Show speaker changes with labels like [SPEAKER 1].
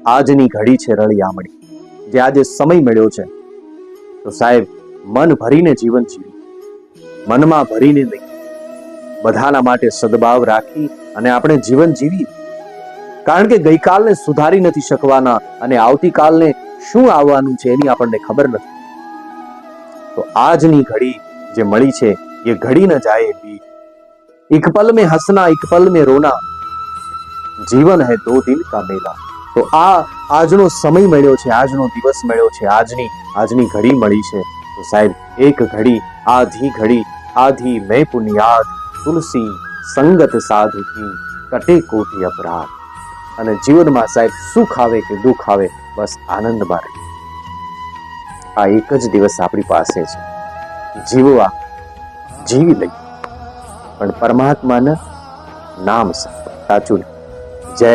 [SPEAKER 1] આજની ઘડી છે રળી આમળી, જે આજે સમય મળ્યો છે, તો સાહેબ મન ભરીને જીવન જીવી, મનમાં ભરીને નહીં, બધાના માટે સદભાવ રાખી અને આપણે જીવન જીવીએ. કારણ કે ગઈકાલને સુધારી નથી શકવાના અને આવતીકાલને શું આવવાનું છે એની આપણને ખબર નથી. તો આજની ઘડી જે મળી છે એ ઘડી ન જાય બીત, એક પલ में हंसना एक पल में रोना, जीवन है 2 दिन का मेला. તો આજનો સમય મળ્યો છે, આજનો દિવસ મળ્યો છે, આજની ઘડી મળી છે. તો સાહેબ એક ઘડી આધી મેં પુનિયાદ, તુલસી સંગત સાધુ કી કટે કોટી અપરાધ. અને જીવનમાં સાહેબ સુખ આવે કે દુઃખ આવે, બસ આનંદમાં રહે. આ એક જ દિવસ આપણી પાસે છે, જીવવા જીવી લઈએ, પણ પરમાત્માના નામ સાચું. જય